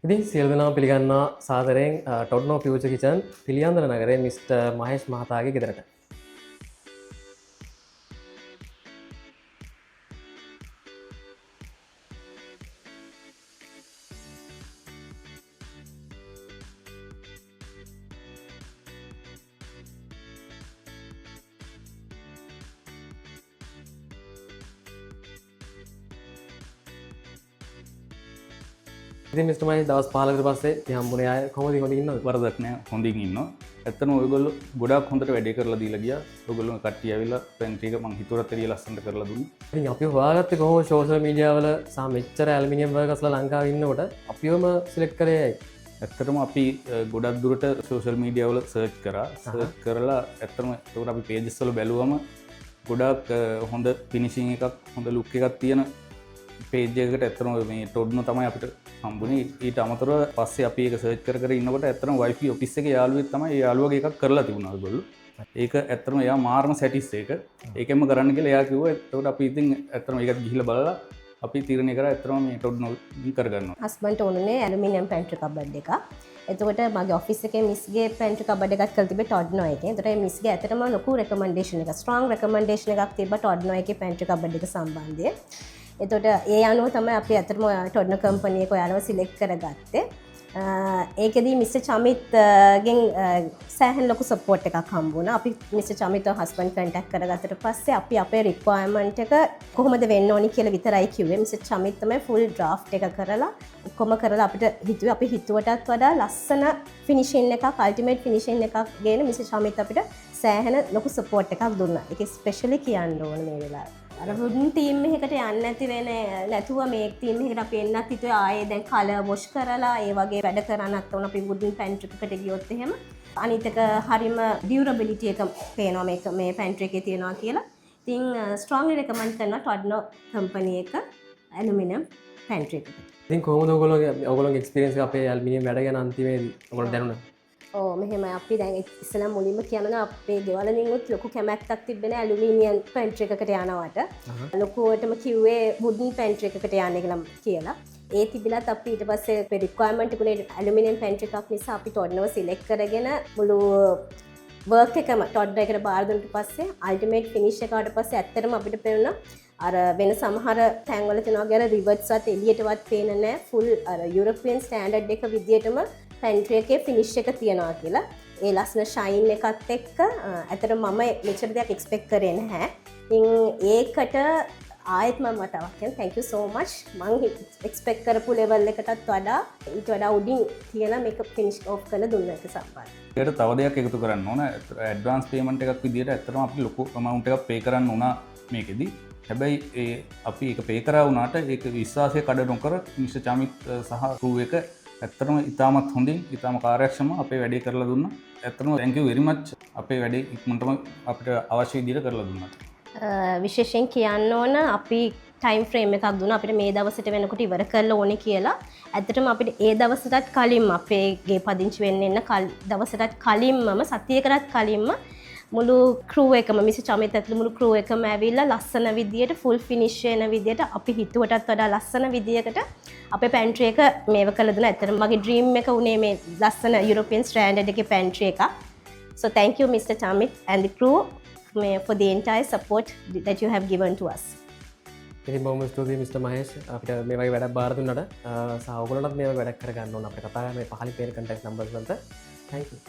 ඉතින් සියලු දෙනාම පිළිගන්නවා සාදරයෙන් ටොඩ්නෝ ෆියුචර් කිචන් පිළියන්දල නගරේ මිස්ටර් මහේෂ් මහතාගේ ගෙදරට. ඉතින් මිස්ටර් මහේෂ් දවස් 15කට පස්සේ ඉතින් හම්බුනේ ආයේ කොහොමද හොඳින් ඉන්නවද? වරදක් නෑ හොඳින් ඉන්නවා. ඇත්තටම ඔයගොල්ලෝ ගොඩාක් හොඳට වැඩේ කරලා දීලා ගියා. ඔයගොල්ලෝ කට්ටිය ඇවිල්ලා පැන්ට්‍රි එක මං හිතුවට එළිය ලස්සනට කරලා දුන්නා. ඉතින් අපි හොයාගත්තේ කොහොමද සෝෂල් මීඩියා වල සහ මෙච්චර ඇලුමිනියම් වර්කර්ස්ලා ලංකාවේ ඉන්නකොට අපිවම සිලෙක්ට් කරේ ඇයි? ඇත්තටම අපි ගොඩක් දුරට සෝෂල් මීඩියා වල සර්ච් කරා. සර්ච් කරලා ඇත්තටම ඒකට අපි පේජස් වල බැලුවම ගොඩාක් හොඳ ෆිනිෂින් එකක් හොඳ ලුක් එකක් තියෙන පේජ් එකකට ඇත්තටම මේ ටොඩ්නෝ තමයි අපිට හම්බුනේ. ඊට අමතරව පස්සේ අපි ඒක සර්ච් කර කර ඉන්නකොට ඇත්තටම වයිෆයි ඔෆිස් එකේ යාළුවෙක් තමයි ඒ යාළුවගේ එකක් කරලා තිබුණා ඒගොල්ලෝ. ඒක ඇත්තටම එයා මාර්ම සැටිස් එක. ඒකෙන්ම කරන්න කියලා එයා කිව්වා. එතකොට අපි ඉතින් ඇත්තටම ඒකත් ගිහිල්ලා බලලා අපි තීරණය කරා ඇත්තටම මේ ටොඩ්නෝ කරගන්නවා. හස්බන්ඩ්ට ඕනේ ඇලුමිනියම් පැන්ට්‍රි කබඩ් එකක්. එතකොට මගේ ඔෆිස් එකේ මිස්ගේ පැන්ට්‍රි කබඩ් එකක් කරලා තිබ්බේ ටොඩ්නෝ එකේ. එතකොට මේ මිස්ගේ ඇත්තටම ලොකු රෙකමෙන්ඩේෂන් එකක්, ස්ට්‍රෝං රෙකමෙන්ඩේෂන් එකක් තිබ්බා ටොඩ්නෝ එකේ පැන්ට්‍රි කබඩ් එක සම්බන්ධයෙන්. එතකොට ඒ අනුව තමයි අපි ඇත්තටම ටොඩ්නෝ කම්පැනි එක ඔයාලව සිලෙක්ට් කරගත්තේ. ඒකෙදී මිස්ටර් චමිත්ගෙන් සෑහෙන ලොකු සපෝට් එකක් හම්බුණා. අපි මිස්ටර් චමිත්ව හස්බන්ඩ් කන්ටැක්ට් කරගත්තට පස්සේ අපි අපේ රික්වයර්මන්ට් එක කොහොමද වෙන්න ඕනි කියලා විතරයි කිව්වේ. මිස්ටර් චමිත් තමයි ෆුල් ඩ්‍රාෆ්ට් එක කරලා ඔක්කොම කරලා අපිට හිතුවේ අපි හිතුවටත් වඩා ලස්සන ෆිනිෂින් එකක්, අල්ටිමේට් ෆිනිෂින් එකක් ගේන මිස්ටර් චමිත් අපිට සෑහෙන ලොකු සපෝට් එකක් දුන්නා. ඒක ස්පෙෂලි කියන්න ඕනේ මේ වෙලාවේ. අර වුඩන් ටීම් එකකට යන්න නැති වෙන නැතුව මේ ටීම් එකට අපි එන්නත් හිතුවේ ආයේ දැන් කලර් වොෂ් කරලා ඒ වගේ වැඩ කරන්නත් ඕන අපි වුඩන් පැන්ට්‍රි එකකට ගියොත් එහෙම අනිත් එක හරිම ඩියුරබිලිටි එක පේනවා මේක මේ පැන්ට්‍රි එකේ තියෙනවා කියලා. ඉතින් ස්ට්‍රෝංලි රෙකමන්ඩ් කරනවා ටොඩ්නෝ කම්පැනි එක ඇලුමිනියම් පැන්ට්‍රි එකට. ඉතින් කොහොමද ඔයගොල්ලෝගේ එක්ස්පීරියන්ස් එක අපේ ඇලුමිනියම් වැඩ ගැන අන්තිමේදී ඔයගොල්ලෝ දැනුණා? මෙහෙම අපි දැන් ඉස්සලා මුලින්ම කියනවා අපේ ගෙවලිනුත් ලොකු කැමැත්තක් තිබෙන ඇලුමිනියම් පැන්ට්‍රි එකකට යනවට. ලොකුවටම කිව්වේ වුඩන් පැන්ට්‍රි එකකට යන්න කියලා. ඒ තිබිලත් අපි ඊට පස්සේ අපේ රික්වයර්මන්ට් එකනේ ඇලුමිනියම් පැන්ට්‍රි එකක් නිසා අපි ටොඩ්නෝව සිලෙක්ට් කරගෙන මුළු වර්ක් එකම ටොඩ්නෝ එකට බාර දුන්නාට පස්සේ අල්ටිමේට් ෆිනිෂ් එක ආවට පස්සේ ඇත්තටම අපිට පේනවා අර වෙන සමහර තැන්වල තියෙනවා වගේ අර රිවර්ස්වත් එළියටවත් පේන්නේ නැහැ. ෆුල් අර යුරෝපියන් ස්ටෑන්ඩඩ් එක විදියටම පැන්ට්‍රි එකේ ෆිනිෂ් එක තියනවා කියලා. ඒ ලස්සන ෂයින් එකත් එක්ක ඇත්තට මම මෙච්චර දෙයක් එක්ස්පෙක්ට් කරේ නැහැ. ඉතින් ඒකට ආයෙත් මම මතක් කරනවා thank you so much. මම එක්ස්පෙක්ට් කරපු ලෙවල් එකටත් වඩා ඊට වඩා උඩින් තියලා මේක ෆිනිෂ් ඔෆ් කරලා දුන්නා ඒක සම්බන්ධ. ඒකට තව දෙයක් එකතු කරන්න ඕන. ඇඩ්වාන්ස් පේමන්ට් එකක් විදියට ඇත්තටම අපි ලොකු amount එකක් pay කරන්න උනා මේකෙදි. හැබැයි අපි ඒක pay කරා වුණාට ඒක විශ්වාසය කඩ නොකර මිස්ටර් චමිත් සහ crew එක ඇත්තටම ඉතාමත් හොඳින් ඉතාම කාර්යක්ෂම අපේ වැඩේ කරලා දුන්නා. ඇත්තටම thank you very much. අපේ වැඩේ ඉක්මනටම අපිට අවශ්‍ය විදිහට කරලා දුන්නා. විශේෂයෙන් කියන්න ඕන අපි ටයිම් ෆ්‍රේම් එකක් දුන්නා අපිට මේ දවසට වෙනකොට ඉවර කරලා ඕනේ කියලා. ඇත්තටම අපිට ඒ දවසටත් කලින්ම අපේ ගේ පදිංචි වෙන්න එන්න දවසටත් කලින්මම සතියකටත් කලින්ම මුළු ක්‍රූ එකම මිස්ටර් චමිත් ඇතුළු මුළු ක්‍රූ එකම ඇවිල්ලා ලස්සන විදියට ෆුල් ෆිනිෂ් වෙන විදියට අපි හිතුවටත් වඩා ලස්සන විදියකට අපේ පැන්ට්‍රි එක මේව කළා දුන්නා. ඇත්තටම මගේ ඩ්‍රීම් එක උනේ මේ ලස්සන යුරෝපියන් ස්ටෑන්ඩඩ් එකේ පැන්ට්‍රි එක. So thank you Mr. Chamit and the crew for the entire support that you have given to us. ඉතින් බොහොම ස්තුතියි මිස්ටර් මහේෂ් අපිට මේ වගේ වැඩක් බාර දුන්නට. සහ ඔයගොල්ලන්ටත් මේ වගේ වැඩක් කරගන්න ඕන අපිට කතා මේ පහලින් පේන කන්ටැක්ට් නම්බර්ස් වලට. thank you.